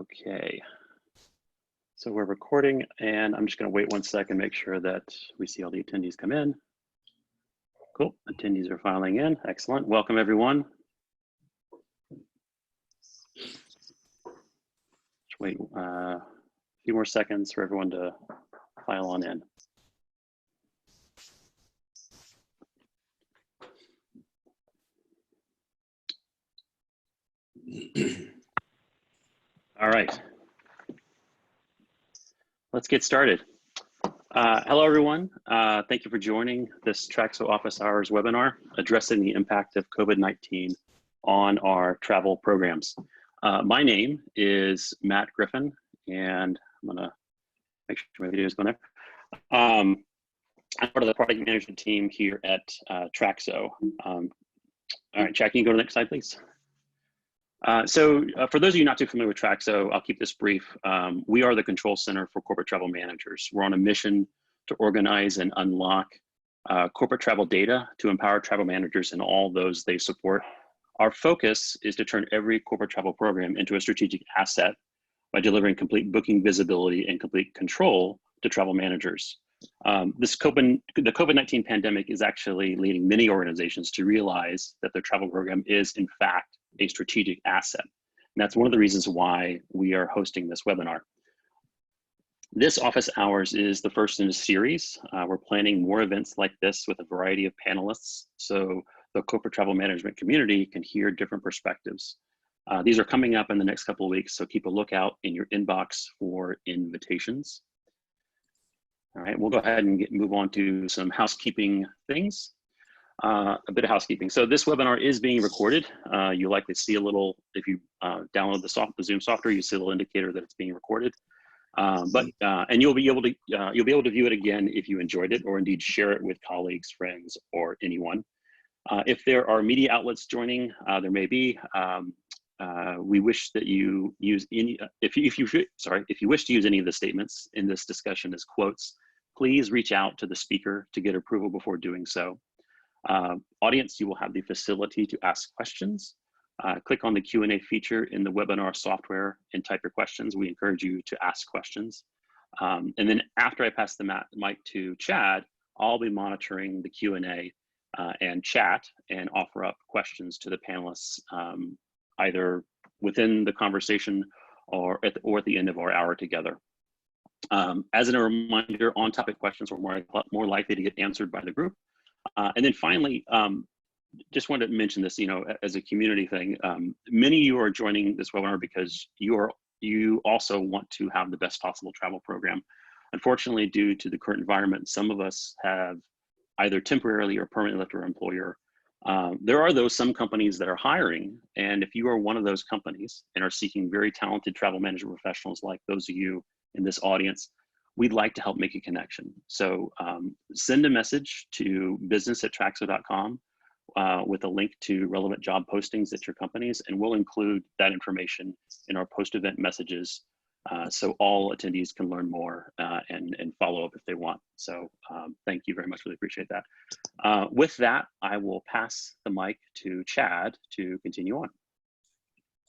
Okay, so we're recording and I'm just going to wait 1 second, make sure that we see all the attendees come in. Cool, attendees are filing in. Excellent. Welcome everyone. Just wait a few more seconds for everyone to file on in. All right, let's get started. Hello, everyone. Thank you for joining this Traxo Office Hours webinar, addressing the impact of COVID-19 on our travel programs. My name is Matt Griffin, and I'm gonna make sure my video is going there. I'm part of the product management team here at Traxo. All right, Chad, can you go to the next slide, please? For those of you not too familiar with Traxo, I'll keep this brief. We are the control center for corporate travel managers. We're on a mission to organize and unlock corporate travel data to empower travel managers and all those they support. Our focus is to turn every corporate travel program into a strategic asset by delivering complete booking visibility and complete control to travel managers. The COVID-19 pandemic is actually leading many organizations to realize that their travel program is, in fact, a strategic asset. And that's one of the reasons why we are hosting this webinar. This office hours is the first in a series. We're planning more events like this with a variety of panelists, so the corporate travel management community can hear different perspectives. These are coming up in the next couple of weeks, so keep a lookout in your inbox for invitations. All right, we'll go ahead and move on to some housekeeping things. A bit of housekeeping. So this webinar is being recorded. You'll likely see a little, if you download the Zoom software, you see a little indicator that it's being recorded. And you'll be able to view it again if you enjoyed it, or indeed share it with colleagues, friends, or anyone. If there are media outlets joining, there may be. We wish that you use any. If you wish to use any of the statements in this discussion as quotes, please reach out to the speaker to get approval before doing so. Audience, you will have the facility to ask questions. Click on the Q&A feature in the webinar software and type your questions. We encourage you to ask questions. And then after I pass the mic to Chad, I'll be monitoring the Q&A and chat and offer up questions to the panelists, either within the conversation or at the end of our hour together. As a reminder, on-topic questions are more likely to get answered by the group. And then finally, just wanted to mention this, as a community thing. Many of you are joining this webinar because you also want to have the best possible travel program. Unfortunately, due to the current environment, some of us have either temporarily or permanently left our employer. There are some companies that are hiring, and if you are one of those companies and are seeking very talented travel management professionals like those of you in this audience, we'd like to help make a connection. So send a message to business@traxo.com with a link to relevant job postings at your companies, and we'll include that information in our post-event messages so all attendees can learn more and follow up if they want. So thank you very much, really appreciate that. With that, I will pass the mic to Chad to continue on.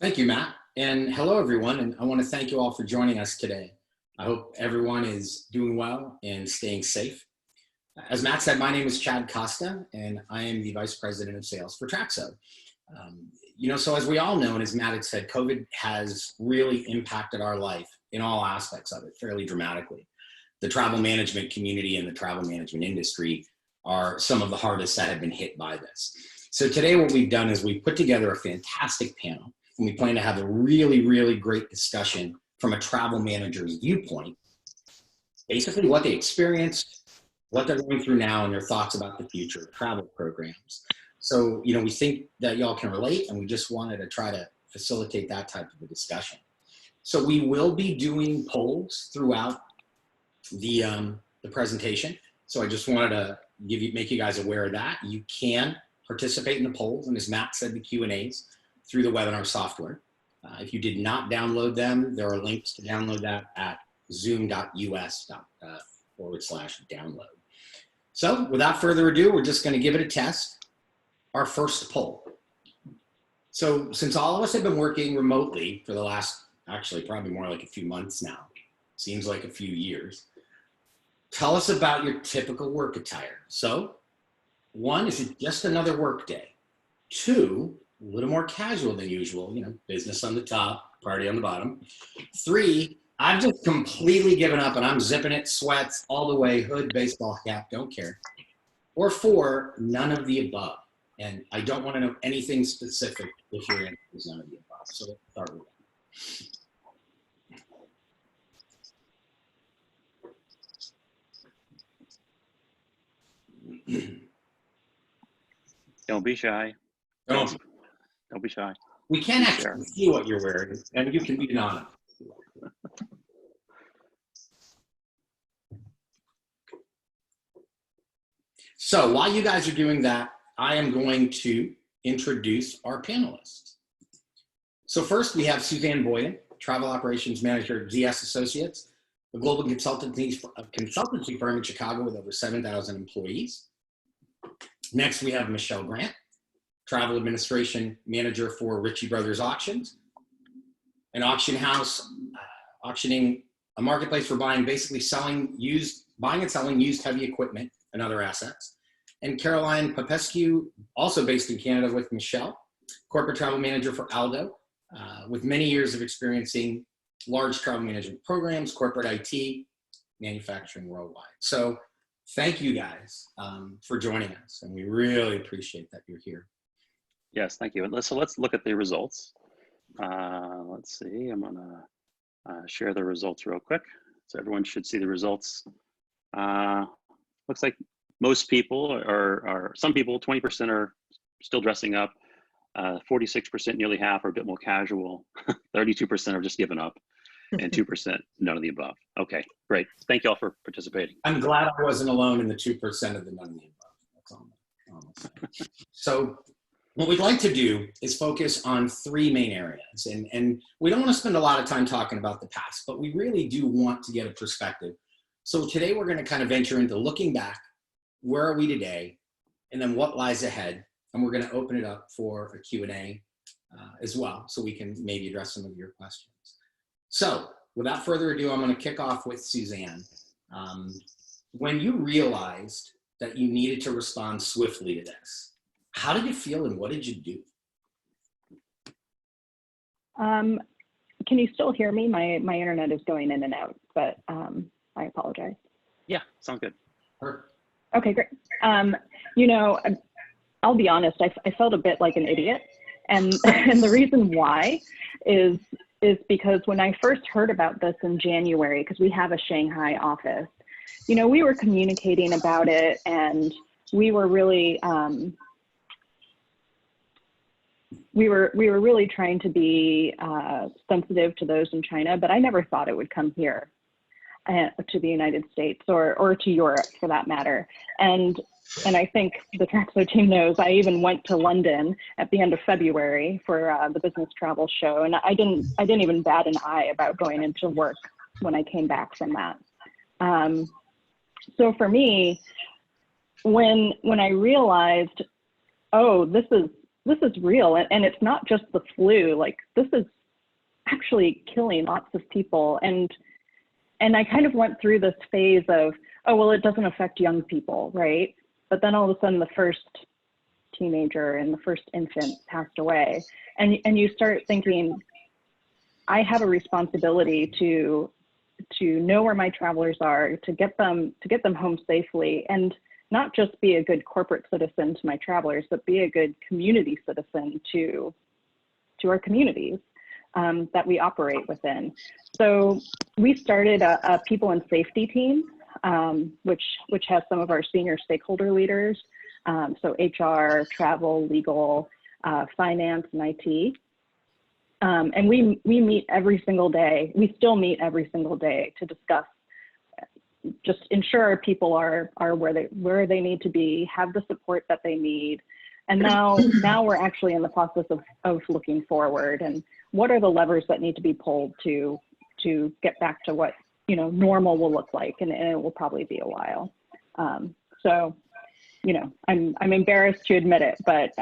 Thank you, Matt, and hello everyone, and I want to thank you all for joining us today. I hope everyone is doing well and staying safe. As Matt said, my name is Chad Costa, and I am the Vice President of Sales for Traxo. So as we all know, and as Matt had said, COVID has really impacted our life in all aspects of it fairly dramatically. The travel management community and the travel management industry are some of the hardest that have been hit by this. So today what we've done is we put together a fantastic panel, and we plan to have a really, really great discussion from a travel manager's viewpoint, basically what they experienced, what they're going through now, and their thoughts about the future of travel programs. So, we think that y'all can relate, and we just wanted to try to facilitate that type of a discussion. So we will be doing polls throughout the presentation. So I just wanted to make you guys aware of that. You can participate in the polls, and as Matt said, the Q&As through the webinar software. If you did not download them, there are links to download that at zoom.us/download. So without further ado, we're just going to give it a test. Our first poll. So since all of us have been working remotely for the last actually probably more like a few months now. Seems like a few years. Tell us about your typical work attire. So, one, is it just another work day? Two, a little more casual than usual, business on the top, party on the bottom. Three, I've just completely given up and I'm zipping it, sweats all the way, hood, baseball cap, don't care. Or four, none of the above. And I don't want to know anything specific if your answer is none of the above. So let's start with that. Don't be shy. Don't be shy. We can't actually see what you're wearing, and you can be anonymous. So while you guys are doing that, I am going to introduce our panelists. So first we have Suzanne Boyden, Travel Operations Manager at ZS Associates, a global consultancy firm in Chicago with over 7,000 employees. Next, we have Michelle Grant, Travel Administration Manager for Ritchie Brothers Auctions, an auction house auctioning a marketplace for buying and selling used heavy equipment and other assets. And Caroline Popescu, also based in Canada with Michelle, Corporate Travel Manager for Aldo, with many years of experiencing large travel management programs, corporate IT, manufacturing worldwide. So thank you guys for joining us, and we really appreciate that you're here. Yes, thank you. So let's look at the results. Let's see, I'm gonna share the results real quick. So everyone should see the results. Looks like most people some people, 20% are still dressing up. 46%, nearly half, are a bit more casual. 32% are just giving up, and 2% none of the above. Okay, great. Thank you all for participating. I'm glad I wasn't alone in the 2% of the none of the above. That's all I'm saying. So what we'd like to do is focus on three main areas. And we don't want to spend a lot of time talking about the past, but we really do want to get a perspective. So today we're going to kind of venture into looking back, where are we today, and then what lies ahead. And we're going to open it up for a Q&A as well, so we can maybe address some of your questions. So without further ado, I'm going to kick off with Suzanne. When you realized that you needed to respond swiftly to this, how did you feel and what did you do? Can you still hear me? My internet is going in and out, but I apologize. Yeah, sounds good. Perfect. Okay, great. I'll be honest, I felt a bit like an idiot. And the reason why is because when I first heard about this in January, because we have a Shanghai office, we were communicating about it, and we were really we were really trying to be sensitive to those in China, but I never thought it would come here to the United States or to Europe for that matter. And I think the Traxo team knows I even went to London at the end of February for the business travel show, and I didn't even bat an eye about going into work when I came back from that. So for me, when I realized, oh, this is real, and it's not just the flu, like this is actually killing lots of people, and I kind of went through this phase of, oh, well, it doesn't affect young people, right? But then all of a sudden the first teenager and the first infant passed away. And you start thinking, I have a responsibility to know where my travelers are, to get them home safely, and not just be a good corporate citizen to my travelers, but be a good community citizen to our communities that we operate within. So we started a people and safety team, which has some of our senior stakeholder leaders, so HR, travel, legal, finance, and IT. And we meet every single day. We still meet every single day to discuss, just ensure our people are where they need to be, have the support that they need. And now we're actually in the process of looking forward, and what are the levers that need to be pulled to get back to what normal will look like, and it will probably be a while. So, I'm embarrassed to admit it, but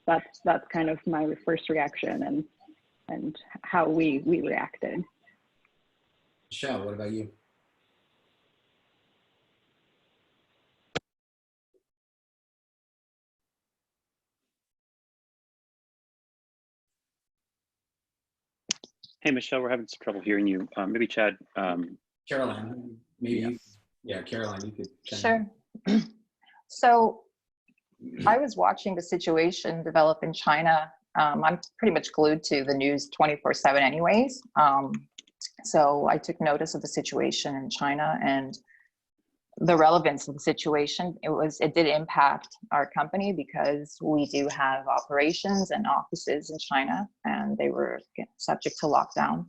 that's kind of my first reaction. And and how we reacted. Michelle, what about you? Hey, Michelle, we're having some trouble hearing you. Maybe Chad. Caroline, maybe Yeah. Caroline, you could. Sure. So I was watching the situation develop in China. I'm pretty much glued to the news 24/7 anyways. So I took notice of the situation in China and the relevance of the situation. It did impact our company because we do have operations and offices in China, and they were subject to lockdown.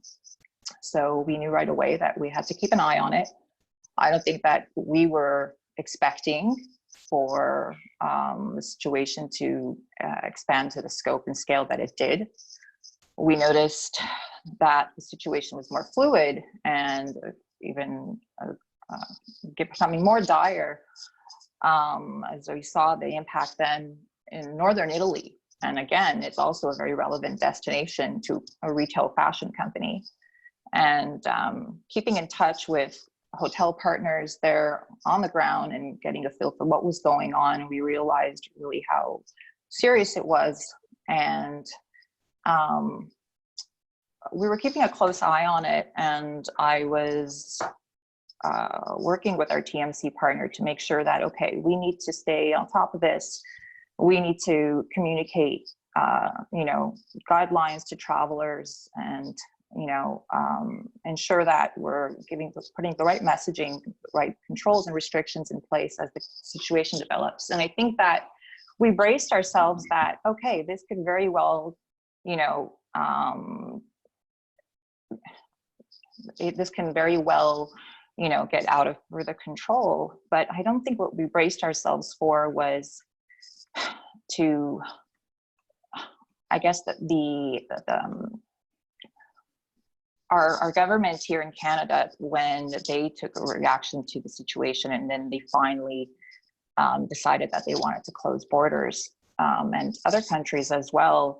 So we knew right away that we had to keep an eye on it. I don't think that we were expecting for the situation to expand to the scope and scale that it did. We noticed that the situation was more fluid and even becoming more dire as we saw the impact then in northern Italy. And again, it's also a very relevant destination to a retail fashion company. And keeping in touch with hotel partners there on the ground and getting a feel for what was going on, we realized really how serious it was. And we were keeping a close eye on it. And I was working with our TMC partner to make sure that, okay, we need to stay on top of this. We need to communicate, guidelines to travelers and, ensure that we're putting the right messaging, right controls and restrictions in place as the situation develops. And I think that we braced ourselves that, okay, this could very well, this can very well, get out of further control. But I don't think what we braced ourselves for was to, I guess that our government here in Canada, when they took a reaction to the situation, and then they finally decided that they wanted to close borders, and other countries as well.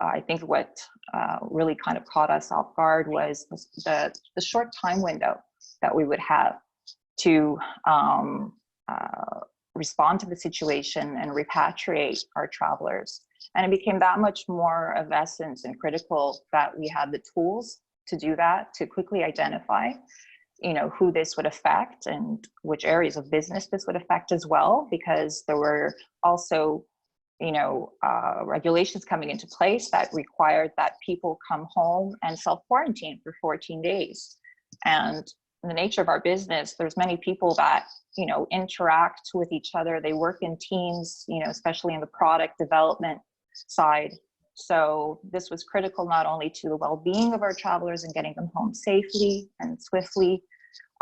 I think what really kind of caught us off guard was the short time window that we would have to respond to the situation and repatriate our travelers. And it became that much more of essence and critical that we had the tools to do that, to quickly identify, who this would affect and which areas of business this would affect as well, because there were also, regulations coming into place that required that people come home and self-quarantine for 14 days. And in the nature of our business, there's many people that, interact with each other. They work in teams, especially in the product development side. So this was critical not only to the well-being of our travelers and getting them home safely and swiftly,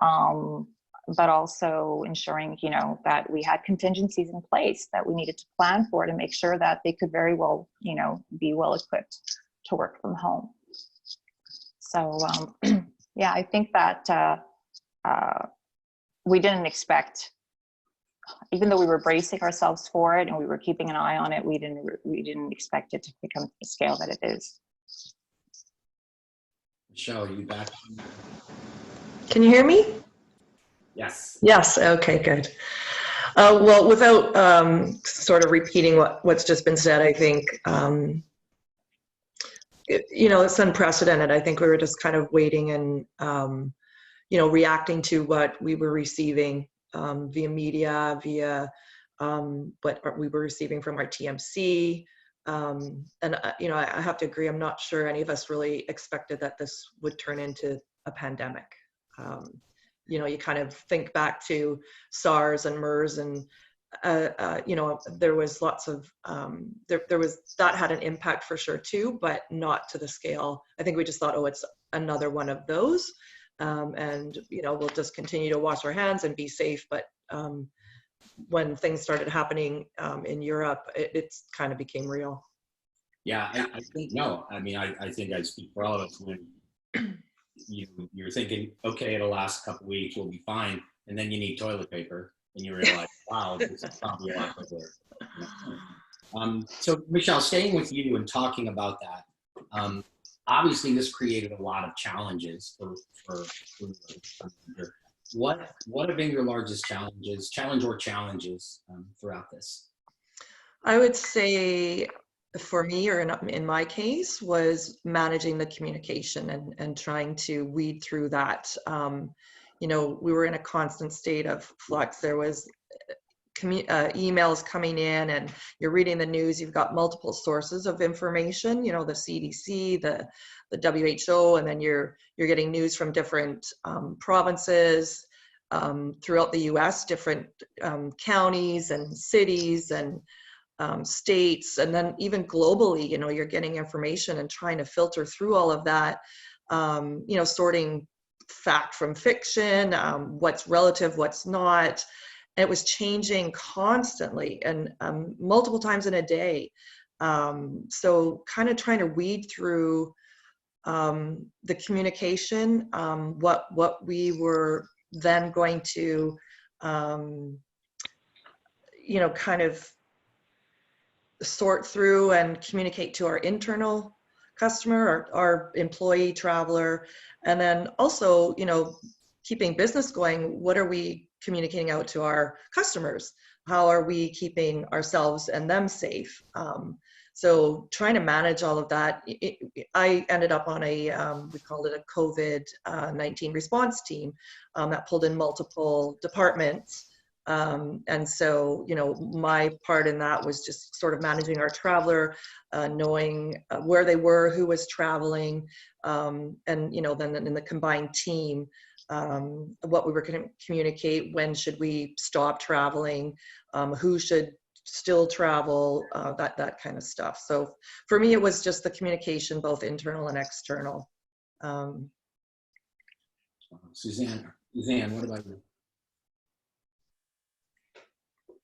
but also ensuring, that we had contingencies in place that we needed to plan for to make sure that they could very well, be well equipped to work from home. So yeah, I think that we didn't expect, even though we were bracing ourselves for it and we were keeping an eye on it, we didn't expect it to become the scale that it is. Michelle, are you back? Can you hear me? Yes. Yes. Okay, good. Well, without sort of repeating what's just been said, I think, it's unprecedented. I think we were just kind of waiting and, reacting to what we were receiving via media, via what we were receiving from our TMC. And, I have to agree, I'm not sure any of us really expected that this would turn into a pandemic. You kind of think back to SARS and MERS and, there was lots of, that had an impact for sure too, but not to the scale. I think we just thought, oh, it's another one of those. And, we'll just continue to wash our hands and be safe. But when things started happening in Europe, it's kind of became real. Yeah, I think, no, I mean, I think I speak for all of us when you're thinking, okay, it'll last a couple weeks, we'll be fine. And then you need toilet paper and you realize, wow, this is probably a lot better. So Michelle, staying with you and talking about that, obviously this created a lot of challenges for what have been your largest challenges throughout this? I would say for me, or in my case, was managing the communication and trying to weed through that. You know, we were in a constant state of flux. There was emails coming in, and you're reading the news. You've got multiple sources of information, you know, the CDC, the WHO, and then you're getting news from different provinces throughout the US, different counties and cities and states, and then even globally, you know, you're getting information and trying to filter through all of that, you know, sorting fact from fiction, what's relative, what's not. And it was changing constantly and multiple times in a day. So kind of trying to weed through the communication, what we were then going to, you know, kind of sort through and communicate to our internal customer, our employee traveler, and then also, you know, keeping business going. What are we communicating out to our customers? How are we keeping ourselves and them safe? So trying to manage all of that. I ended up on a, we called it a COVID-19 response team that pulled in multiple departments. And so, you know, my part in that was just sort of managing our traveler, knowing where they were, who was traveling, and, you know, then in the combined team, what we were going to communicate, when should we stop traveling, who should still travel, that kind of stuff. So for me, it was just the communication, both internal and external. Suzanne, what about you?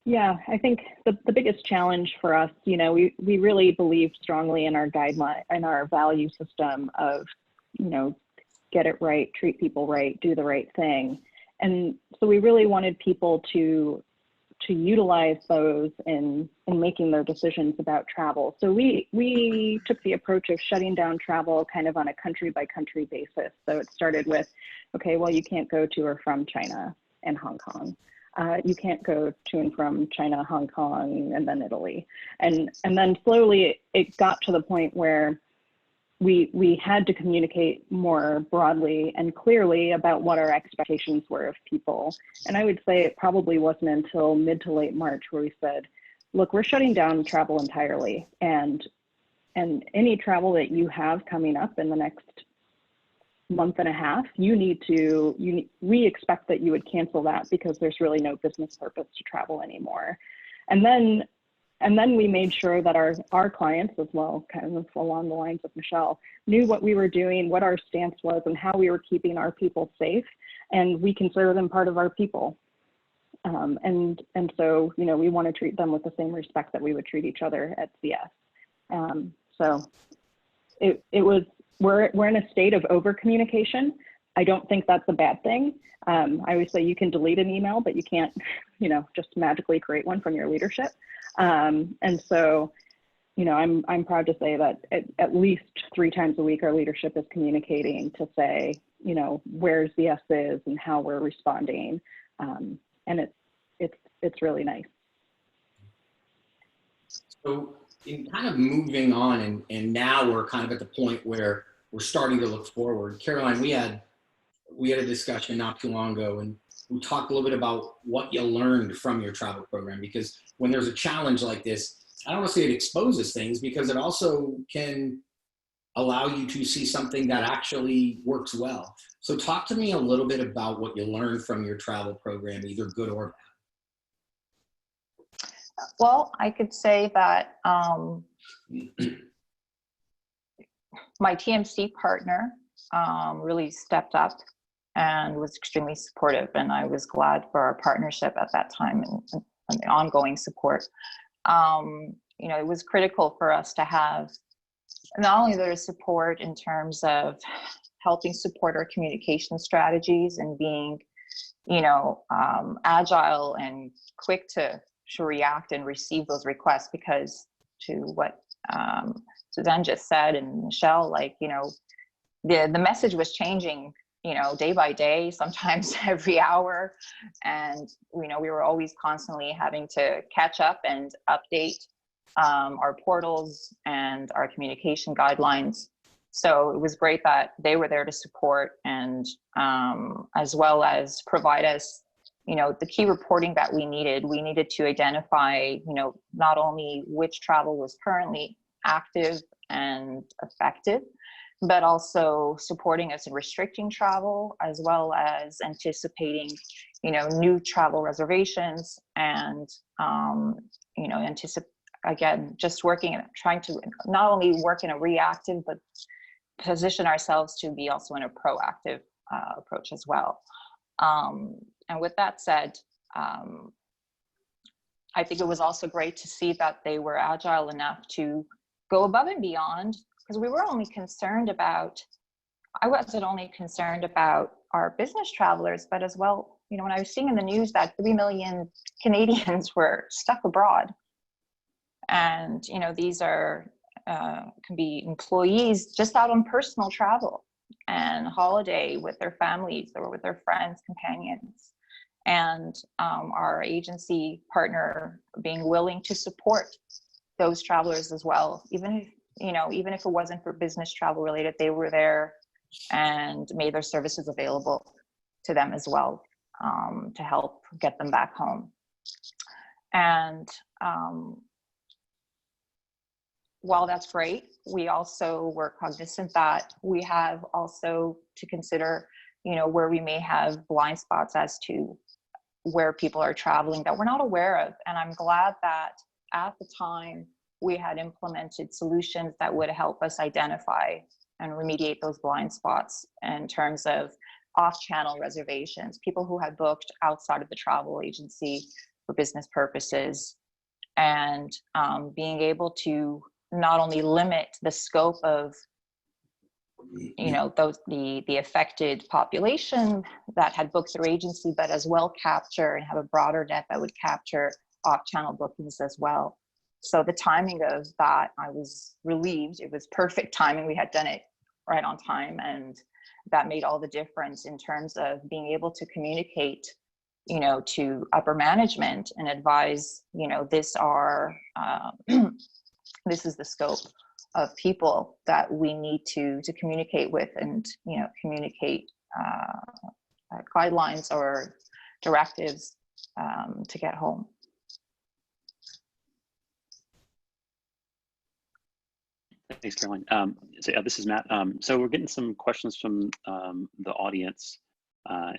Yeah, I think the biggest challenge for us, you know, we really believe strongly in our guideline and our value system of, you know, get it right, treat people right, do the right thing. And so we really wanted people to utilize those in making their decisions about travel. So we took the approach of shutting down travel kind of on a country by country basis. So it started with, okay, well, you can't go to or from China and Hong Kong. You can't go to and from China, Hong Kong, and then Italy. And then slowly it got to the point where we had to communicate more broadly and clearly about what our expectations were of people. And I would say it probably wasn't until mid to late March where we said, look, we're shutting down travel entirely. And any travel that you have coming up in the next month and a half, we expect that you would cancel that because there's really no business purpose to travel anymore. And then we made sure that our clients as well, kind of along the lines of Michelle, knew what we were doing, what our stance was, and how we were keeping our people safe, and we consider them part of our people. And so, you know, we want to treat them with the same respect that we would treat each other at CS. So it was, we're in a state of over communication. I don't think that's a bad thing. I always say you can delete an email, but you can't, you know, just magically create one from your leadership. And so, you know, I'm proud to say that at least 3 times a week, our leadership is communicating to say, you know, where CS is and how we're responding. And it's really nice. So in kind of moving on, and now we're kind of at the point where we're starting to look forward. Caroline, we had a discussion not too long ago, and we talked a little bit about what you learned from your travel program, because when there's a challenge like this, I don't want to say it exposes things, because it also can allow you to see something that actually works well. So talk to me a little bit about what you learned from your travel program, either good or bad. Well, I could say that my TMC partner really stepped up and was extremely supportive, and I was glad for our partnership at that time and the ongoing support. You know, it was critical for us to have not only their support in terms of helping support our communication strategies and being, you know, agile and quick to react and receive those requests, because to what Suzanne just said, and Michelle, like, you know, the message was changing, you know, day by day, sometimes every hour. And, you know, we were always constantly having to catch up and update our portals and our communication guidelines. So it was great that they were there to support and as well as provide us, you know, the key reporting that we needed. We needed to identify, you know, not only which travel was currently active and effective, but also supporting us in restricting travel, as well as anticipating, you know, new travel reservations and, you know, again, just working and trying to not only work in a reactive, but position ourselves to be also in a proactive approach as well. And with that said, I think it was also great to see that they were agile enough to go above and beyond, because we were only concerned about, I wasn't only concerned about our business travelers, but as well, you know, when I was seeing in the news that 3 million Canadians were stuck abroad. And, you know, these are, can be employees just out on personal travel and holiday with their families or with their friends, companions. And our agency partner being willing to support those travelers as well, even if, you know, even if it wasn't for business travel related, they were there and made their services available to them as well, to help get them back home. And while that's great, we also were cognizant that we have also to consider, you know, where we may have blind spots as to where people are traveling that we're not aware of. And I'm glad that at the time we had implemented solutions that would help us identify and remediate those blind spots in terms of off-channel reservations, people who had booked outside of the travel agency for business purposes, and being able to not only limit the scope of, you know, the affected population that had booked through agency, but as well capture and have a broader net that would capture off-channel bookings as well. So the timing of that, I was relieved. It was perfect timing. We had done it right on time, and that made all the difference in terms of being able to communicate, you know, to upper management and advise, you know, this is the scope of people that we need to communicate with, and, you know, communicate guidelines or directives to get home. Thanks, Caroline. So this is Matt. So we're getting some questions from the audience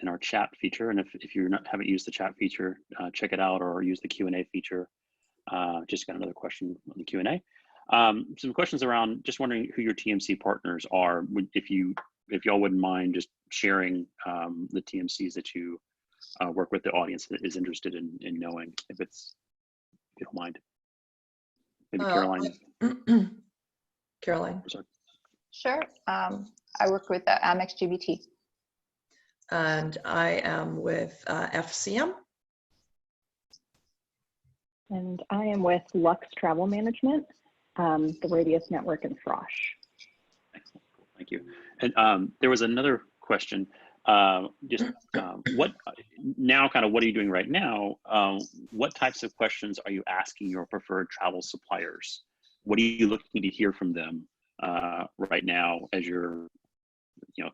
in our chat feature. And if you haven't used the chat feature, check it out, or use the Q&A feature. Just got another question on the Q&A. Some questions around, just wondering who your TMC partners are. If y'all wouldn't mind just sharing the TMCs that you work with, the audience that is interested in knowing, if you don't mind. Maybe Caroline. Caroline. Sorry. Sure. I work with Amex GBT. And I am with FCM. And I am with Lux Travel Management, the Radius Network, and Frosh. Excellent. Thank you. And there was another question. What are you doing right now? What types of questions are you asking your preferred travel suppliers? What are you looking to hear from them right now as you're, you know,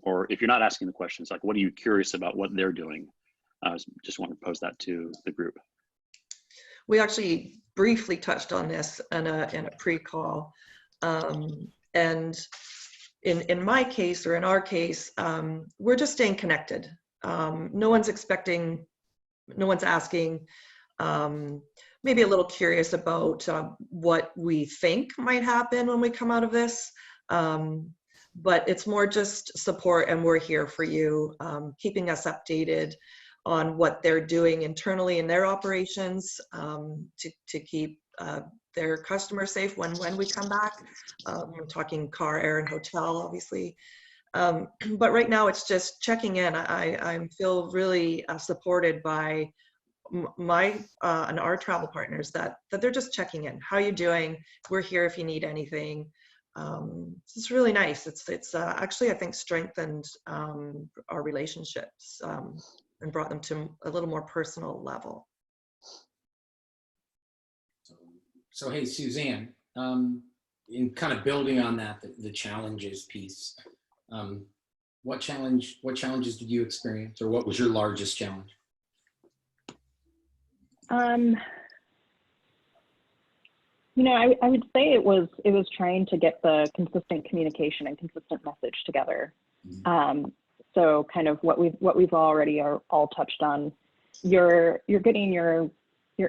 or if you're not asking the questions, like what are you curious about what they're doing? Just want to pose that to the group. We actually briefly touched on this in a pre-call. And in my case, or in our case, we're just staying connected. No one's asking, maybe a little curious about what we think might happen when we come out of this. But it's more just support, and we're here for you, keeping us updated on what they're doing internally in their operations to keep their customers safe when we come back. I'm talking car, air, and hotel, obviously. But right now it's just checking in. I feel really supported by my and our travel partners that they're just checking in. How you doing? We're here if you need anything. It's really nice. It's actually, I think, strengthened our relationships and brought them to a little more personal level. So hey, Suzanne, in kind of building on that, the challenges piece, what challenges did you experience, or what was your largest challenge? You know, I would say it was trying to get the consistent communication and consistent message together. So kind of what we've already all touched on. You're getting your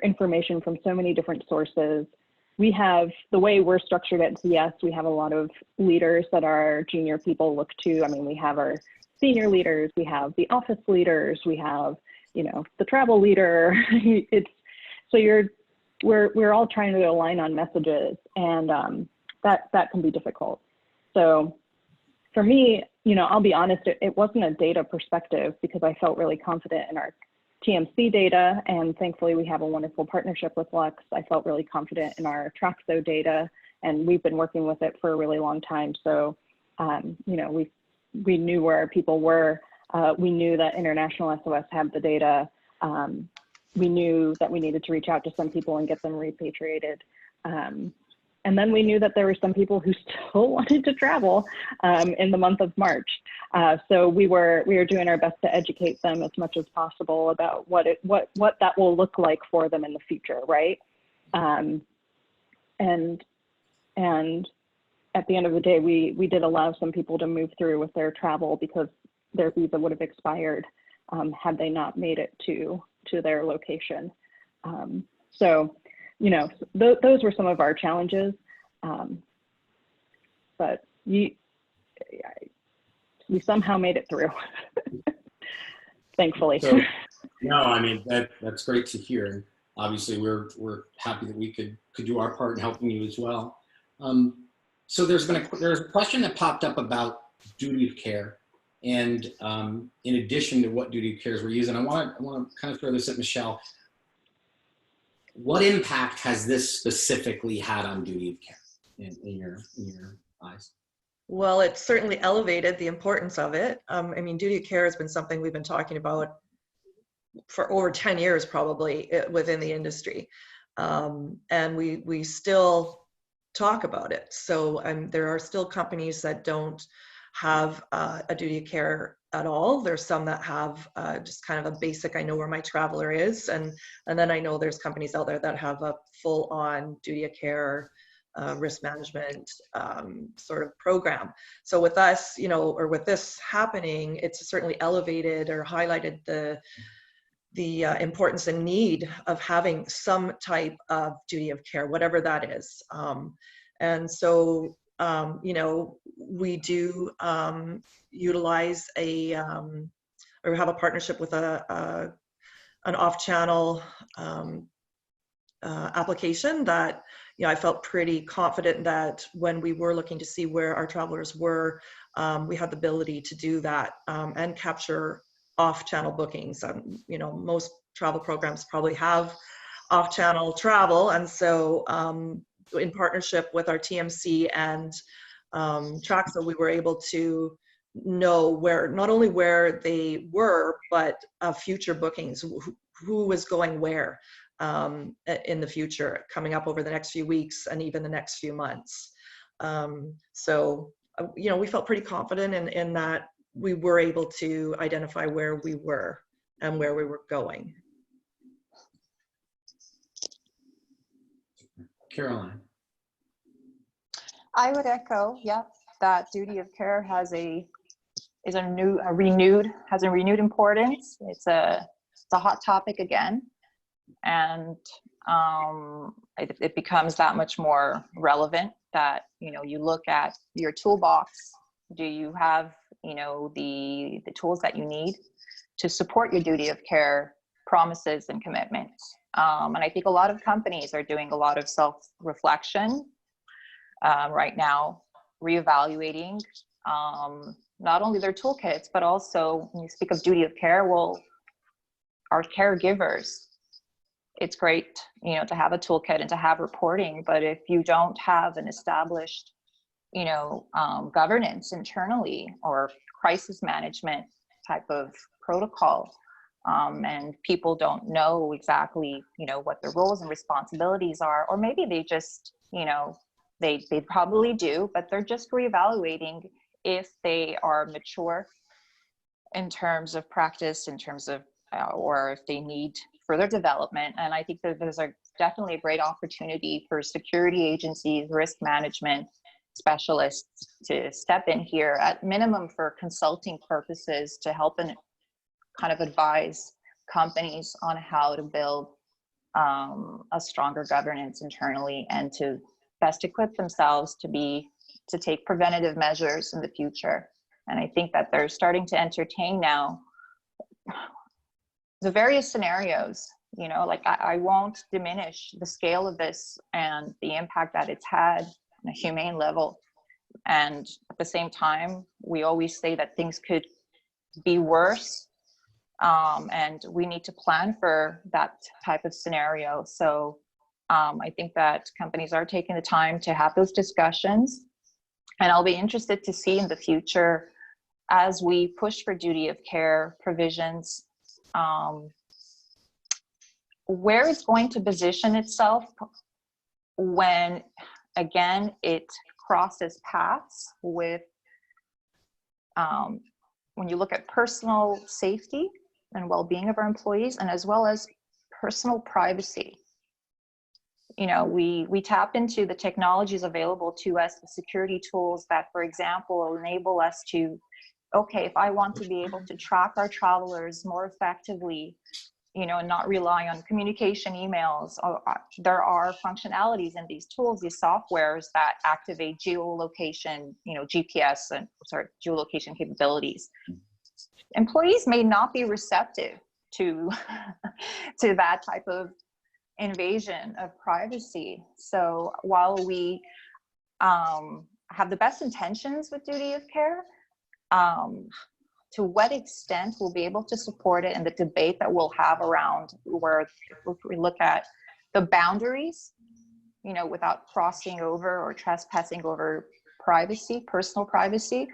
information from so many different sources. We have, the way we're structured at CS, we have a lot of leaders that our junior people look to. I mean, we have our senior leaders, we have the office leaders, we have, you know, the travel leader. We're all trying to align on messages, and that can be difficult. So for me, you know, I'll be honest, it wasn't a data perspective, because I felt really confident in our TMC data, and thankfully we have a wonderful partnership with Lux. I felt really confident in our Traxo data, and we've been working with it for a really long time. So, you know, we knew where our people were. We knew that International SOS had the data. We knew that we needed to reach out to some people and get them repatriated. And then we knew that there were some people who still wanted to travel in the month of March. So we were doing our best to educate them as much as possible about what that will look like for them in the future, right? And at the end of the day, we did allow some people to move through with their travel, because their visa would have expired had they not made it to their location. So, you know, those were some of our challenges, but we somehow made it through, thankfully. So, no, I mean, that's great to hear. Obviously, we're happy that we could do our part in helping you as well. So there's a question that popped up about duty of care, and in addition to what duty of cares we're using, I want to kind of throw this at Michelle. What impact has this specifically had on duty of care in your eyes? Well, it certainly elevated the importance of it. I mean, duty of care has been something we've been talking about for over 10 years, probably, within the industry. And we still talk about it. So there are still companies that don't have a duty of care at all. There's some that have just kind of a basic, I know where my traveler is. And then I know there's companies out there that have a full-on duty of care risk management sort of program. So with us, you know, or with this happening, it's certainly elevated or highlighted the importance and need of having some type of duty of care, whatever that is. And so, you know, we do utilize or have a partnership with an off-channel application that, you know, I felt pretty confident that when we were looking to see where our travelers were, we had the ability to do that and capture off-channel bookings. You know, most travel programs probably have off-channel travel, and so in partnership with our TMC and Traxo, we were able to know where, not only where they were, but future bookings, who was going where in the future, coming up over the next few weeks and even the next few months. So, you know, we felt pretty confident in that we were able to identify where we were and where we were going. Caroline. I would echo, yeah, that duty of care has a renewed importance. It's a hot topic again, and it becomes that much more relevant that, you know, you look at your toolbox. Do you have, you know, the tools that you need to support your duty of care promises and commitments? And I think a lot of companies are doing a lot of self-reflection right now, reevaluating not only their toolkits, but also when you speak of duty of care, well, our caregivers, it's great, you know, to have a toolkit and to have reporting, but if you don't have an established, you know, governance internally or crisis management type of protocol, and people don't know exactly, you know, what their roles and responsibilities are, or maybe they just, you know, they probably do, but they're just reevaluating if they are mature in terms of practice, in terms of, or if they need further development. And I think that there's definitely a great opportunity for security agencies, risk management specialists to step in here at minimum for consulting purposes to help and kind of advise companies on how to build a stronger governance internally and to best equip themselves to take preventative measures in the future. And I think that they're starting to entertain now the various scenarios, you know, like I won't diminish the scale of this and the impact that it's had on a humane level. And at the same time, we always say that things could be worse, and we need to plan for that type of scenario. So I think that companies are taking the time to have those discussions, and I'll be interested to see in the future as we push for duty of care provisions, where it's going to position itself when, again, it crosses paths with, when you look at personal safety and well-being of our employees, and as well as personal privacy. You know, we tap into the technologies available to us, the security tools that, for example, will enable us to, okay, if I want to be able to track our travelers more effectively, you know, and not rely on communication emails, there are functionalities in these tools, these softwares that activate geolocation, you know, GPS and geolocation capabilities. Employees may not be receptive to to that type of invasion of privacy. So while we have the best intentions with duty of care, to what extent we'll be able to support it, and the debate that we'll have around where, if we look at the boundaries, you know, without crossing over or trespassing over privacy, personal privacy,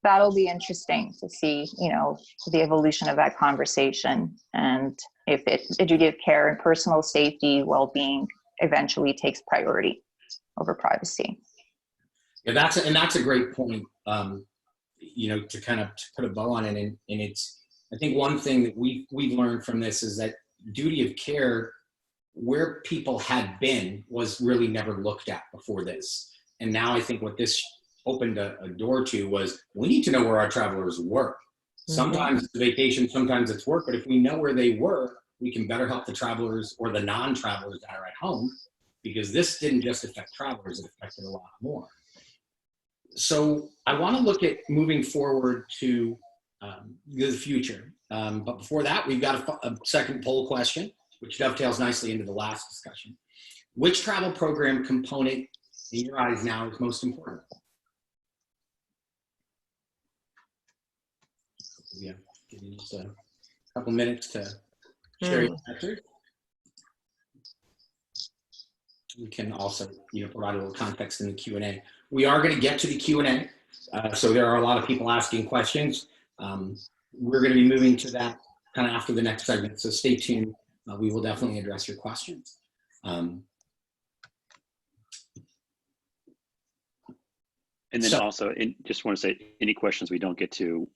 that'll be interesting to see, you know, the evolution of that conversation, and if the duty of care and personal safety, well-being eventually takes priority over privacy. Yeah, that's a great point. You know, to kind of put a bow on it, and it's, I think one thing that we've learned from this is that duty of care, where people had been, was really never looked at before this. And now I think what this opened a door to was, we need to know where our travelers were. Sometimes it's vacation, sometimes it's work, but if we know where they were, we can better help the travelers or the non-travelers that are at home, because this didn't just affect travelers, it affected a lot more. So I want to look at moving forward to the future. But before that, we've got a second poll question, which dovetails nicely into the last discussion. Which travel program component in your eyes now is most important? Yeah, give you just a couple minutes to share your answer. We can also, you know, provide a little context in the Q&A. We are going to get to the Q&A, so there are a lot of people asking questions. We're going to be moving to that kind of after the next segment, so stay tuned. We will definitely address your questions. And then also, just want to say, any questions we don't get to,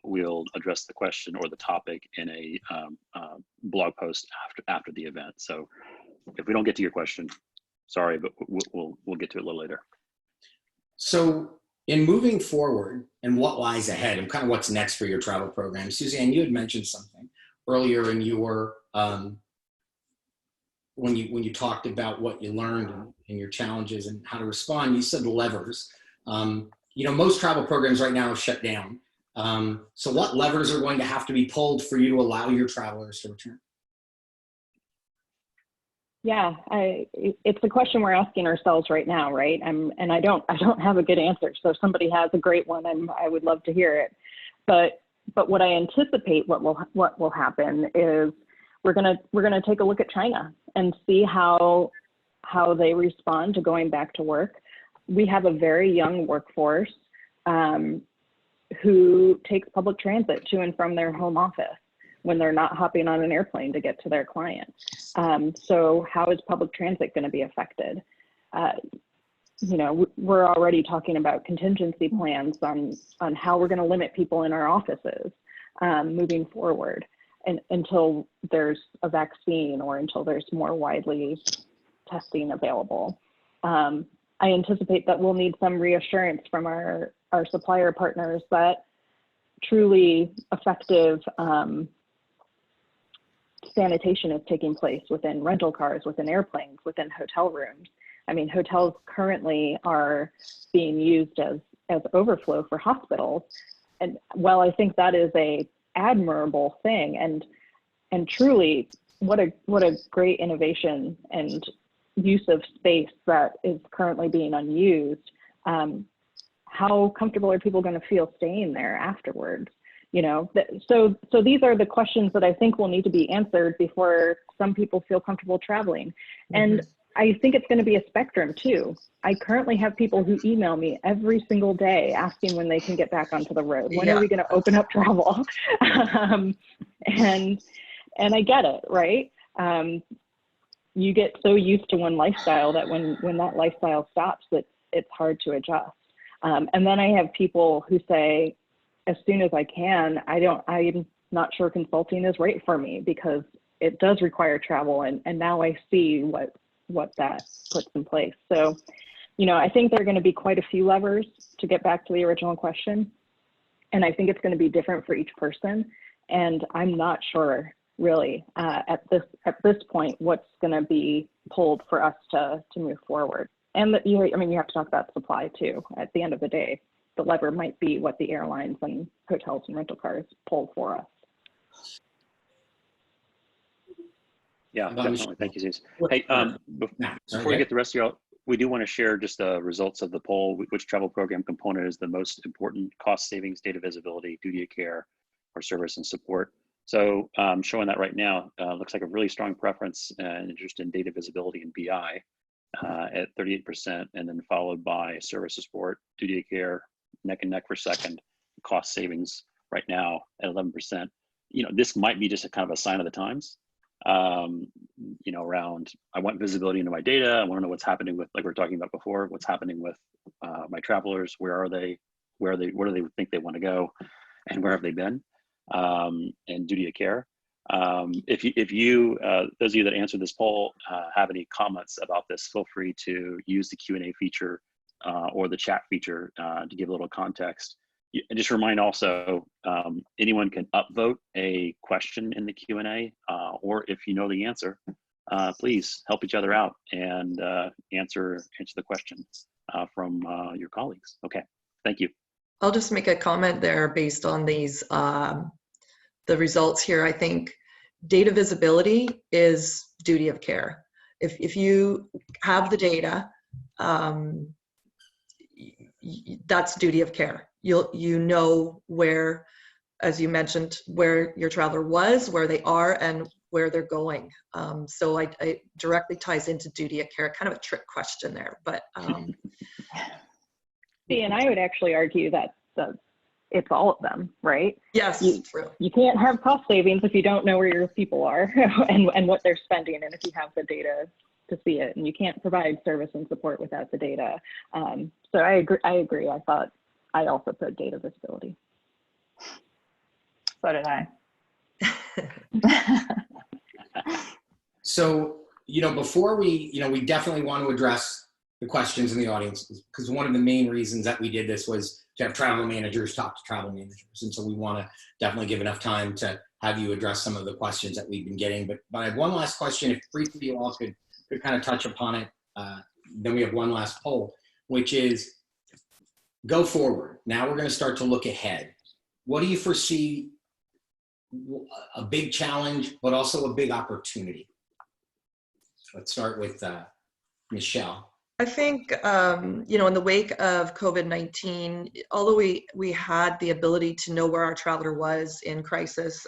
we'll address the question or the topic in a blog post after the event. So if we don't get to your question, sorry, but we'll get to it a little later. So in moving forward and what lies ahead and kind of what's next for your travel program, Suzanne, you had mentioned something earlier in your when you talked about what you learned and your challenges and how to respond. You said levers. You know, most travel programs right now have shut down. So what levers are going to have to be pulled for you to allow your travelers to return? Yeah, it's the question we're asking ourselves right now, right? And I don't have a good answer. So if somebody has a great one, I would love to hear it. But what I anticipate what will happen is we're gonna take a look at China and see how they respond to going back to work. We have a very young workforce who takes public transit to and from their home office when they're not hopping on an airplane to get to their client. So how is public transit going to be affected? You know, we're already talking about contingency plans on how we're going to limit people in our offices moving forward, and until there's a vaccine or until there's more widely testing available. I anticipate that we'll need some reassurance from our supplier partners that truly effective sanitation is taking place within rental cars, within airplanes, within hotel rooms. I mean, hotels currently are being used as overflow for hospitals. And while I think that is a admirable thing, and truly what a great innovation and use of space that is currently being unused, how comfortable are people going to feel staying there afterwards? You know, so these are the questions that I think will need to be answered before some people feel comfortable traveling. Mm-hmm. And I think it's going to be a spectrum too. I currently have people who email me every single day asking when they can get back onto the road. When are we going to open up travel? And I get it, right? You get so used to one lifestyle that when that lifestyle stops, it's hard to adjust. And then I have people who say, as soon as I can, I'm not sure consulting is right for me because it does require travel, and now I see what that puts in place. So, you know, I think there are going to be quite a few levers to get back to the original question. And I think it's going to be different for each person. And I'm not sure really at this point what's going to be pulled for us to move forward. And you have to talk about supply too. At the end of the day, the lever might be what the airlines and hotels and rental cars pull for us. Yeah, definitely. Thank you, Zeus. Hey, before we get the rest of y'all, we do want to share just the results of the poll. Which travel program component is the most important? Cost savings, data visibility, duty of care, or service and support? So showing that right now, looks like a really strong preference and interest in data visibility and BI at 38%, and then followed by service and support, duty of care, neck and neck for second, cost savings right now at 11%. You know, this might be just a kind of a sign of the times. You know, around, I want visibility into my data. I want to know what's happening with, like we were talking about before, what's happening with my travelers. Where are they? Where do they think they want to go? And where have they been? And duty of care. If you those of you that answered this poll have any comments about this, feel free to use the Q&A feature or the chat feature to give a little context. And just remind also, anyone can upvote a question in the Q&A, or if you know the answer, please help each other out and answer the question from your colleagues. Okay, thank you. I'll just make a comment there based on these, the results here. I think data visibility is duty of care. If you have the data, that's duty of care. You know where, as you mentioned, where your traveler was, where they are, and where they're going. So it directly ties into duty of care. Kind of a trick question there, but. See, and I would actually argue that it's all of them, right? Yes, true. You can't have cost savings if you don't know where your people are and what they're spending, and if you have the data to see it, and you can't provide service and support without the data. So I agree. I thought I also put data visibility. So did I. So, you know, before we definitely want to address the questions in the audience, because one of the main reasons that we did this was to have travel managers talk to travel managers. And so we want to definitely give enough time to have you address some of the questions that we've been getting. But I have one last question, if briefly you all could kind of touch upon it. Then we have one last poll, which is go forward. Now we're going to start to look ahead. What do you foresee a big challenge, but also a big opportunity? Let's start with Michelle. I think, you know, in the wake of COVID-19, although we had the ability to know where our traveler was in crisis,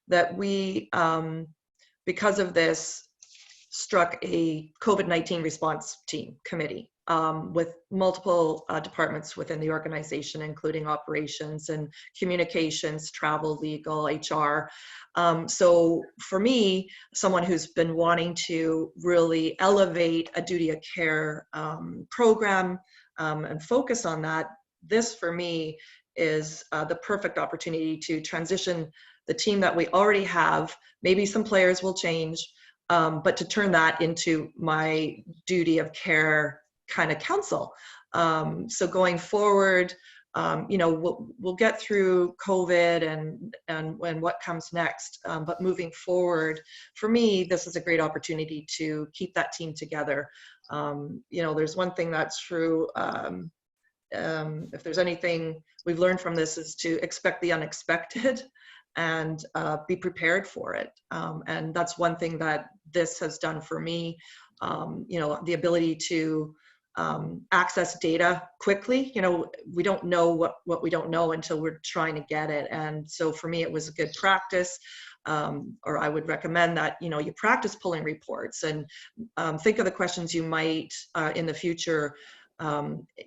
that we because of this, struck a COVID-19 response team committee with multiple departments within the organization, including operations and communications, travel, legal, HR. So for me, someone who's been wanting to really elevate a duty of care program and focus on that, this for me is the perfect opportunity to transition the team that we already have. Maybe some players will change, but to turn that into my duty of care kind of council. So going forward, we'll get through COVID and what comes next. But moving forward, for me, this is a great opportunity to keep that team together. There's one thing that's true. If there's anything we've learned from this, is to expect the unexpected and be prepared for it. And that's one thing that this has done for me. The ability to access data quickly. We don't know what we don't know until we're trying to get it. And so for me, it was a good practice. Or I would recommend that, you practice pulling reports and think of the questions you might in the future,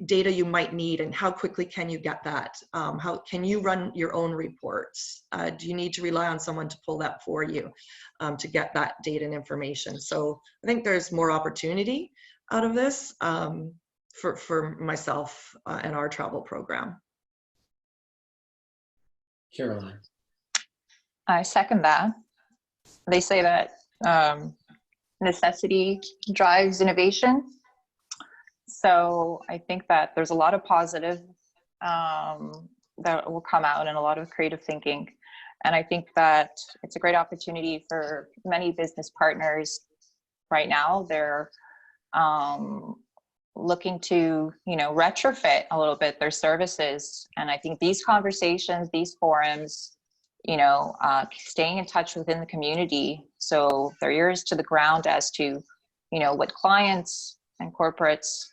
data you might need, and how quickly can you get that? How can you run your own reports? Do you need to rely on someone to pull that for you to get that data and information? So I think there's more opportunity out of this for myself and our travel program. Caroline. I second that. They say that necessity drives innovation. So I think that there's a lot of positive that will come out, and a lot of creative thinking. And I think that it's a great opportunity for many business partners right now. They're looking to, retrofit a little bit their services. And I think these conversations, these forums, staying in touch within the community, so their ears to the ground as to, what clients and corporates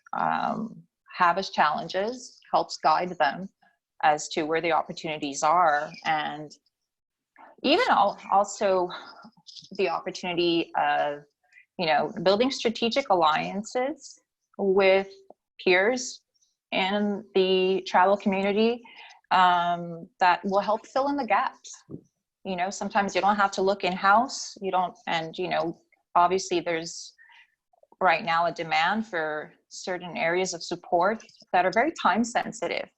have as challenges, helps guide them as to where the opportunities are. And even also the opportunity of, building strategic alliances with peers in the travel community that will help fill in the gaps. Sometimes you don't have to look in-house. Obviously there's right now a demand for certain areas of support that are very time sensitive.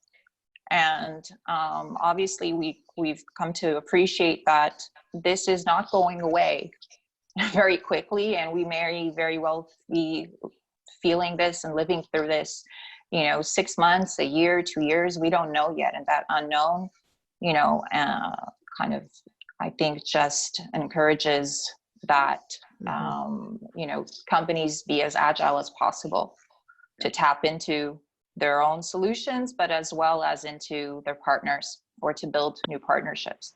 And obviously we've come to appreciate that this is not going away very quickly, and we may very well be feeling this and living through this, 6 months, a year, 2 years, we don't know yet. And that unknown, kind of, I think, just encourages that, companies be as agile as possible to tap into their own solutions, but as well as into their partners, or to build new partnerships.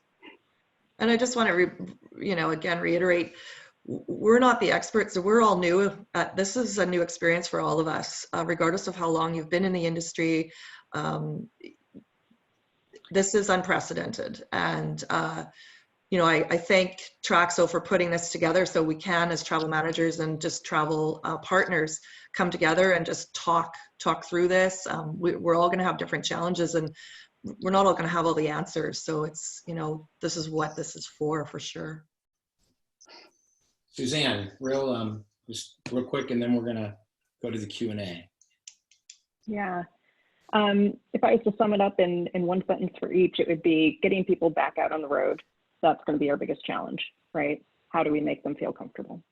And I just want to, again, reiterate, we're not the experts, so we're all new. This is a new experience for all of us, regardless of how long you've been in the industry. This is unprecedented. And, I thank Traxo for putting this together so we can, as travel managers and just travel partners, come together and just talk through this. We're all going to have different challenges, and we're not all going to have all the answers. So it's, this is what this is for sure. Suzanne, just real quick, and then we're going to go to the Q&A. Yeah. If I was to sum it up in one sentence for each, it would be getting people back out on the road. That's going to be our biggest challenge, right? How do we make them feel comfortable?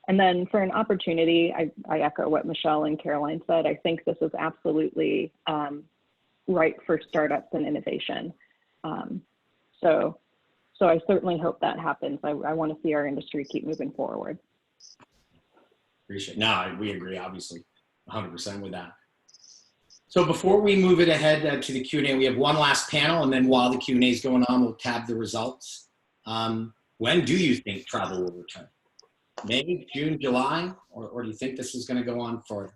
And then for an opportunity, I echo what Michelle and Caroline said. I think this is absolutely right for startups and innovation. So I certainly hope that happens. I want to see our industry keep moving forward. Appreciate it. No, we agree, obviously, 100% with that. So before we move it ahead to the Q&A, we have one last panel, and then while the Q&A is going on, we'll tab the results. When do you think travel will return? May, June, July, or do you think this is going to go on further?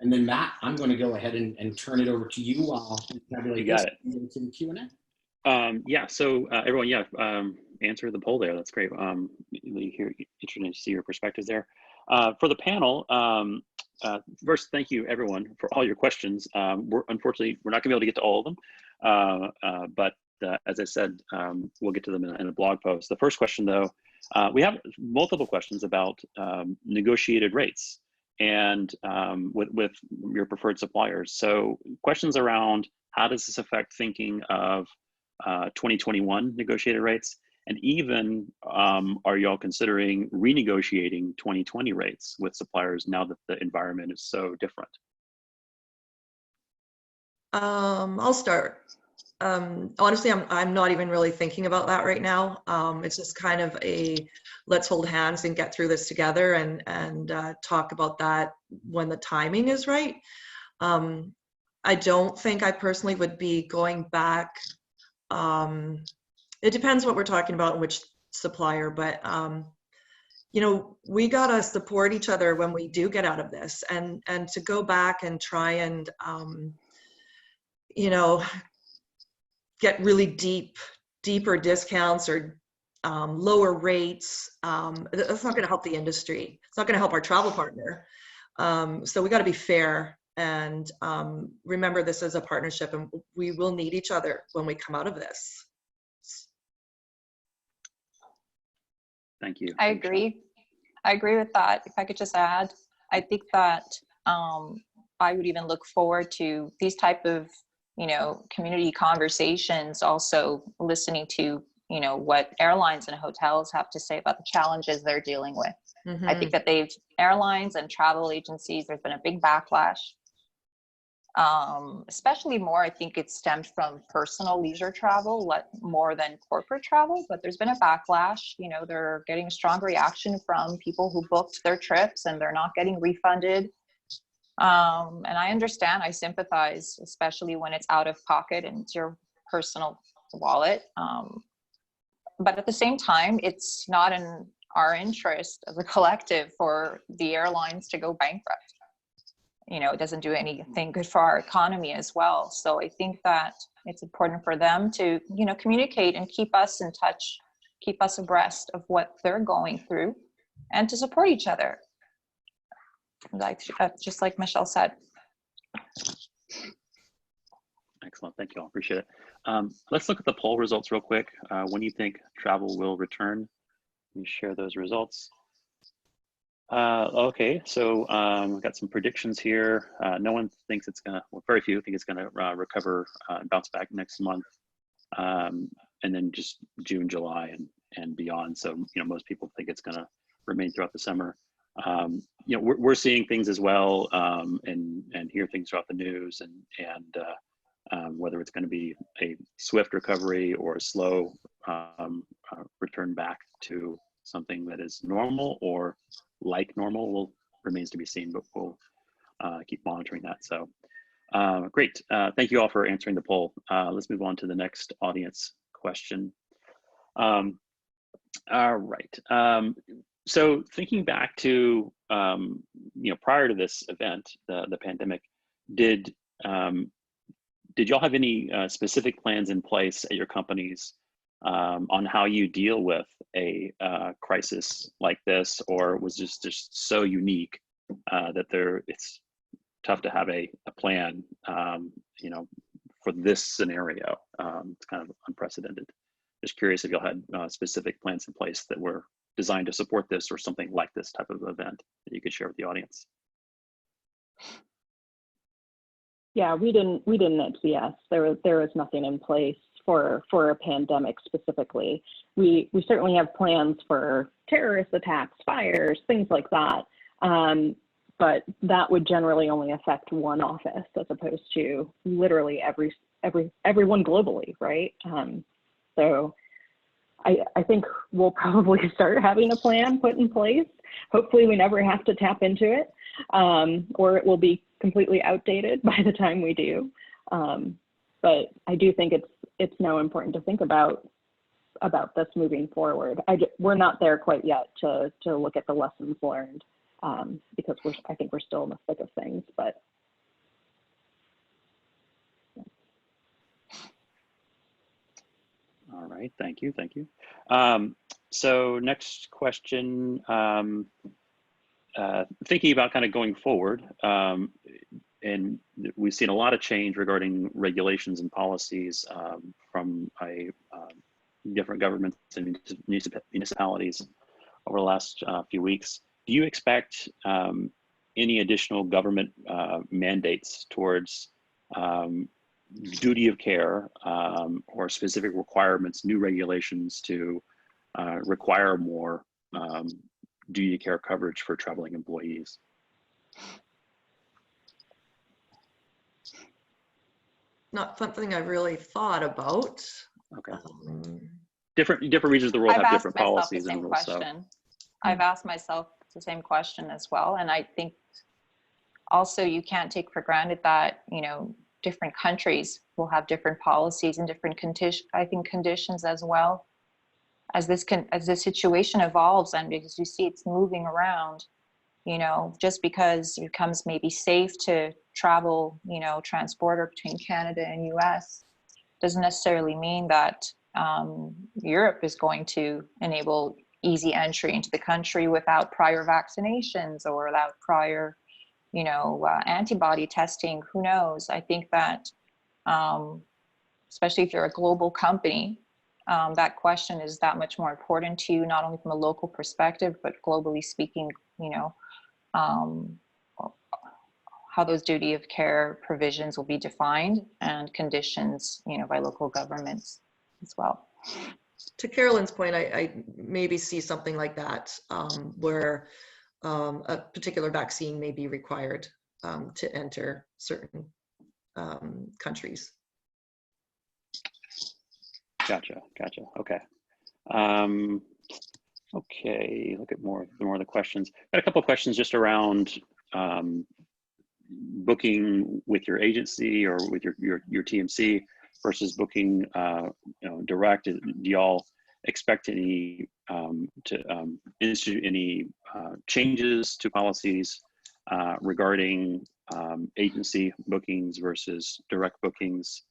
And then Matt, I'm going to go ahead and turn it over to you while we tabulate You got this. To the Q&A. Yeah, so everyone, answer the poll there. That's great. Interesting to see your perspectives there. For the panel, first, thank you everyone for all your questions. Unfortunately, we're not gonna be able to get to all of them, but as I said, we'll get to them in a blog post. The first question though, we have multiple questions about negotiated rates and with your preferred suppliers. So questions around how does this affect thinking of 2021 negotiated rates? And even are y'all considering renegotiating 2020 rates with suppliers now that the environment is so different? I'll start. Honestly, I'm not even really thinking about that right now. It's just kind of a let's hold hands and get through this together and talk about that when the timing is right. I don't think I personally would be going back. It depends what we're talking about and which supplier, but you know, we gotta support each other when we do get out of this, and to go back and try and you know, get really deeper discounts or lower rates. That's not going to help the industry. It's not going to help our travel partner. So we got to be fair and remember this is a partnership, and we will need each other when we come out of this. Thank you. I agree. I agree with that. If I could just add, I think that I would even look forward to these type of, you know, community conversations, also listening to, you know, what airlines and hotels have to say about the challenges they're dealing with. Mm-hmm. I think that airlines and travel agencies, there's been a big backlash. Especially more, I think it stemmed from personal leisure travel, more than corporate travel, but there's been a backlash. You know, they're getting a strong reaction from people who booked their trips and they're not getting refunded. And I understand, I sympathize, especially when it's out of pocket and it's your personal wallet. But at the same time, it's not in our interest as a collective for the airlines to go bankrupt. You know, it doesn't do anything good for our economy as well. So I think that it's important for them to, you know, communicate and keep us in touch, keep us abreast of what they're going through, and to support each other. Like just like Michelle said. Excellent, thank you all, appreciate it. Let's look at the poll results real quick. When do you think travel will return? Let me share those results. Okay, so we've got some predictions here. No one thinks it's gonna, well, very few think it's gonna recover and bounce back next month. And then just June, July, and beyond. So, you know, most people think it's gonna remain throughout the summer. You know, we're seeing things as well, and hear things throughout the news, and whether it's going to be a swift recovery or a slow return back to something that is normal or like normal remains to be seen, but we'll keep monitoring that. So great, thank you all for answering the poll. Let's move on to the next audience question. All right. So thinking back to, you know, prior to this event, the pandemic, did y'all have any specific plans in place at your companies on how you deal with a crisis like this, or was this just so unique that it's tough to have a plan, you know, for this scenario? It's kind of unprecedented. Just curious if y'all had specific plans in place that were designed to support this, or something like this type of event that you could share with the audience. Yeah, we didn't at CS. There was nothing in place for a pandemic specifically. We certainly have plans for terrorist attacks, fires, things like that. But that would generally only affect one office as opposed to literally everyone globally, right? So I think we'll probably start having a plan put in place. Hopefully we never have to tap into it, or it will be completely outdated by the time we do. But I do think it's now important to think about this moving forward. We're not there quite yet to look at the lessons learned, because I think we're still in the thick of things, but. All right, thank you, thank you. So next question, thinking about kind of going forward, and we've seen a lot of change regarding regulations and policies from different governments and municipalities over the last few weeks. Do you expect any additional government mandates towards duty of care or specific requirements, new regulations to require more duty of care coverage for traveling employees? Not something I've really thought about. Okay. Different regions of the world have different policies and rules. I've asked myself the same question as well, and I think also you can't take for granted that, you know, different countries will have different policies and different conditions as well. As the situation evolves, and because you see it's moving around, you know, just because it becomes maybe safe to travel, you know, transporter between Canada and US doesn't necessarily mean that Europe is going to enable easy entry into the country without prior vaccinations or without prior, you know, antibody testing. Who knows? I think that especially if you're a global company, that question is that much more important to you, not only from a local perspective, but globally speaking, you know, how those duty of care provisions will be defined and conditions, you know, by local governments as well. To Carolyn's point, I maybe see something like that, where a particular vaccine may be required to enter certain countries. Gotcha. Okay. Okay. Look at more of the questions. Got a couple of questions just around booking with your agency or with your TMC versus booking, you know, direct. Do y'all expect any to institute any changes to policies regarding agency bookings versus direct bookings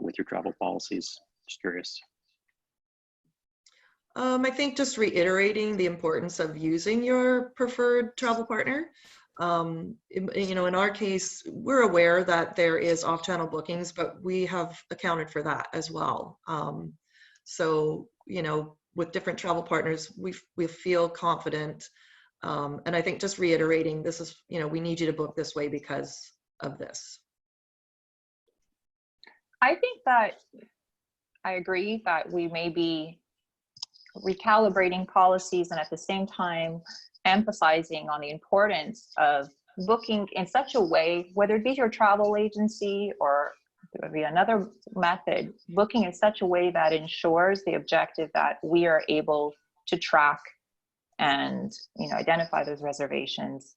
with your travel policies? Just curious. I think just reiterating the importance of using your preferred travel partner. You know, in our case, we're aware that there is off-channel bookings, but we have accounted for that as well. So, you know, with different travel partners, we feel confident. And I think just reiterating, this is, you know, we need you to book this way because of this. I think that I agree that we may be recalibrating policies and at the same time emphasizing on the importance of booking in such a way, whether it be your travel agency or there would be another method, booking in such a way that ensures the objective that we are able to track and, you know, identify those reservations.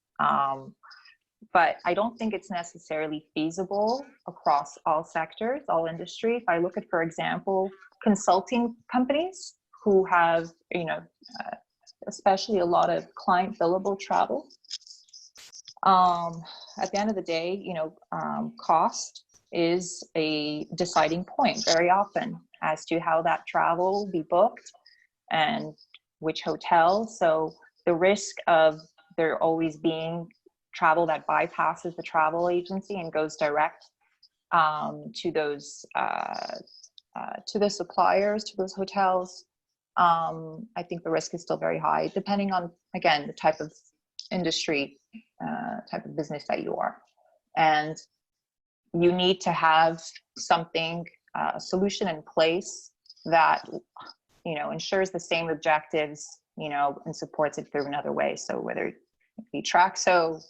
But I don't think it's necessarily feasible across all sectors, all industry. If I look at, for example, consulting companies who have, you know, especially a lot of client billable travel. At the end of the day, you know, cost is a deciding point very often as to how that travel will be booked and which hotel. So the risk of there always being travel that bypasses the travel agency and goes direct to those to the suppliers, to those hotels, I think the risk is still very high, depending on, again, the type of industry, type of business that you are. And you need to have something, a solution in place that, you know, ensures the same objectives, you know, and supports it through another way. So whether it be Traxo,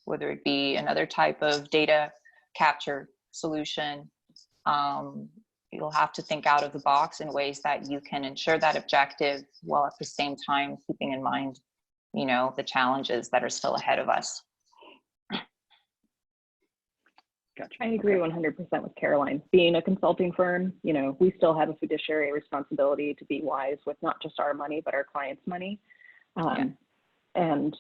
whether it be another type of data capture solution, you'll have to think out of the box in ways that you can ensure that objective while at the same time keeping in mind, you know, the challenges that are still ahead of us. Gotcha. I agree 100% with Caroline. Being a consulting firm, you know, we still have a fiduciary responsibility to be wise with not just our money, but our clients' money. And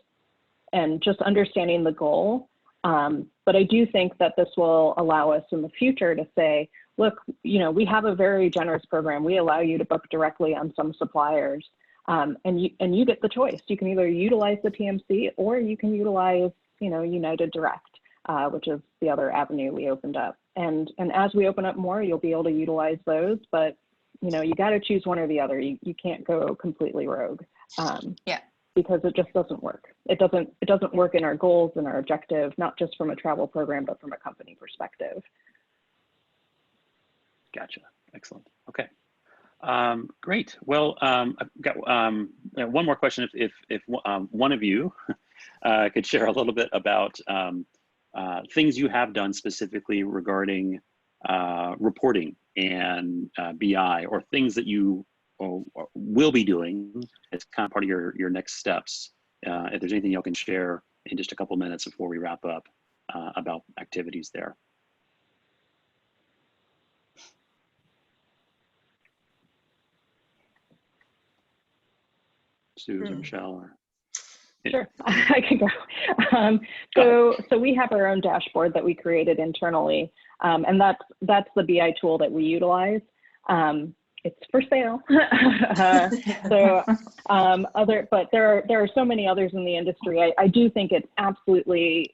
just understanding the goal But I do think that this will allow us in the future to say, look, you know, we have a very generous program. We allow you to book directly on some suppliers, and you get the choice. You can either utilize the TMC or you can utilize, you know, United Direct, which is the other avenue we opened up. And as we open up more, you'll be able to utilize those, but you know, you got to choose one or the other. You can't go completely rogue. Yeah. Because it just doesn't work. It doesn't work in our goals and our objective, not just from a travel program, but from a company perspective. Gotcha. Excellent. Okay. Great. Well, I've got one more question. If one of you could share a little bit about things you have done specifically regarding reporting and BI, or things that you will be doing as kind of part of your next steps. If there's anything you can share in just a couple minutes before we wrap up about activities there. Susan, Michelle, or Sure, I can go. So we have our own dashboard that we created internally, and that's the BI tool that we utilize. It's for sale. But there are so many others in the industry. I do think it's absolutely,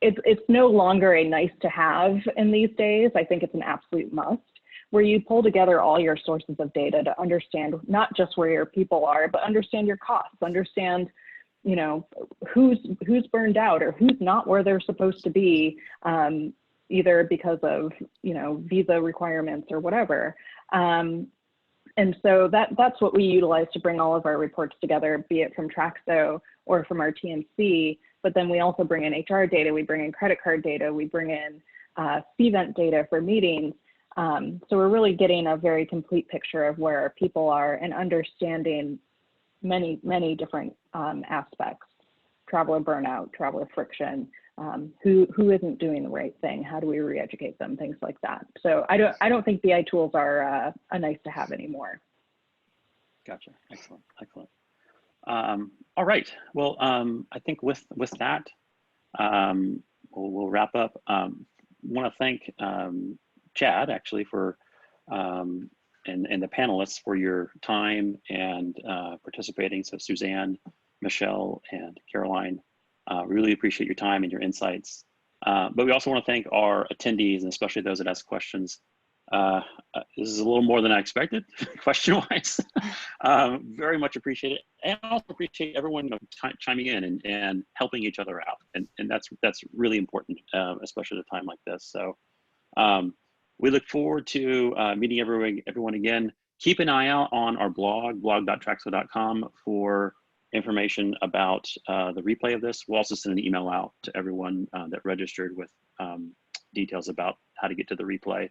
it's no longer a nice to have in these days. I think it's an absolute must, where you pull together all your sources of data to understand not just where your people are, but understand your costs, understand, you know, who's burned out or who's not where they're supposed to be, either because of, you know, visa requirements or whatever. And so that's what we utilize to bring all of our reports together, be it from Traxo or from our TMC. But then we also bring in HR data, we bring in credit card data, we bring in event data for meetings. So we're really getting a very complete picture of where our people are and understanding many different aspects: traveler burnout, traveler friction, who isn't doing the right thing, how do we re-educate them, things like that. So I don't think BI tools are a nice to have anymore. Gotcha. Excellent. All right. Well, I think with that, we'll wrap up. Want to thank Chad actually for and the panelists for your time and participating. So Suzanne, Michelle, and Caroline, really appreciate your time and your insights. But we also want to thank our attendees, and especially those that ask questions. This is a little more than I expected, question-wise. Very much appreciate it, and also appreciate everyone, you know, chiming in and helping each other out, and that's really important, especially at a time like this. So we look forward to meeting everyone again. Keep an eye out on our blog.traxo.com for information about the replay of this. We'll also send an email out to everyone that registered with details about how to get to the replay.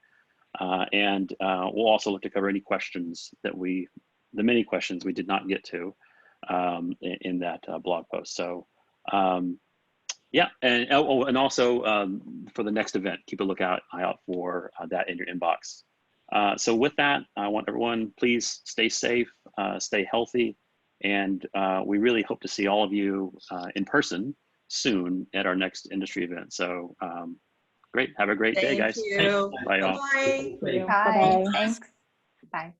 And we'll also look to cover any questions that the many questions we did not get to in that blog post. So yeah, and also for the next event, keep a eye out for that in your inbox. So with that, I want everyone, please stay safe, stay healthy, and we really hope to see all of you in person soon at our next industry event. So great, have a great day, guys. Thank you. Bye, all. Bye. Bye. Thanks. Bye.